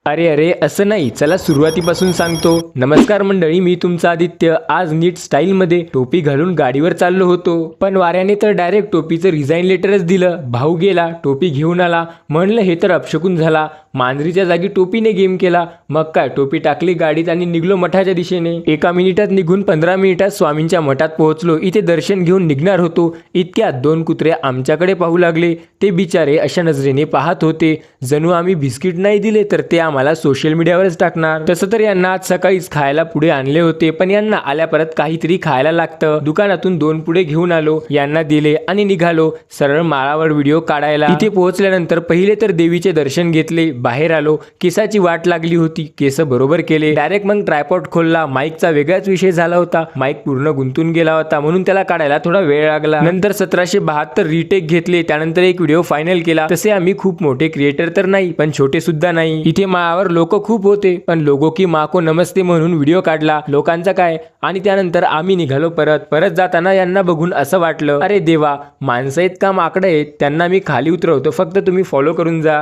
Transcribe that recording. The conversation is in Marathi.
अरे अरे असं नाही, चला सुरुवातीपासून सांगतो। नमस्कार मंडळी, मी तुमचा आदित्य। आज नीट स्टाईल मध्ये टोपी घालून गाडीवर चाललो होतो, पण वाऱ्याने तर डायरेक्ट टोपीचं रिझाईन लेटरच दिलं। भाऊ गेला, टोपी घेऊन आला, म्हणलं हे तर अपशकुन झाला। मांजरीच्या जागी टोपीने गेम केला। मग काय, टोपी टाकली गाडीत आणि निघलो मठाच्या दिशेने। एका मिनिटात निघून 15 मिनिटात स्वामींच्या मठात पोहोचलो। इथे दर्शन घेऊन निघणार होतो, इतक्यात 2 कुत्रे आमच्याकडे पाहू लागले। ते बिचारे अशा नजरेने पाहत होते जणू आम्ही बिस्किट नाही दिले तर ते आम्हाला सोशल मीडियावरच टाकणार। तसं तर यांना आज सकाळीच खायला पुढे आणले होते, पण यांना आल्या परत काहीतरी खायला लागतं। दुकानातून 2 पुढे घेऊन आलो, यांना दिले आणि निघालो सरळ माळावर व्हिडिओ काढायला। इथे पोहोचल्यानंतर पहिले तर देवीचे दर्शन घेतले, बाहेर आलो। केसाची वाट लागली होती, केस बरोबर केले। डायरेक्ट मग ट्रायपॉड खोलला। माईकचा वेगळाच विषय झाला होता, माईक पूर्ण गुंतून गेला होता म्हणून त्याला काढायला थोडा वेळ लागला। नंतर 1772 रिटेक घेतले, त्यानंतर एक व्हिडिओ फायनल केला। तसे आम्ही खूप मोठे क्रिएटर तर नाही, पण छोटे सुद्धा नाही। इथे माळावर लोक खूप होते, पण लोगो की माँ को नमस्ते म्हणून व्हिडिओ काढला लोकांचा काय। आणि त्यानंतर आम्ही निघालो परत जाताना यांना बघून असं वाटलं, अरे देवा, माणसं आहेत का माकडं आहेत, त्यांना मी खाली उतरवतो, फक्त तुम्ही फॉलो करून जा।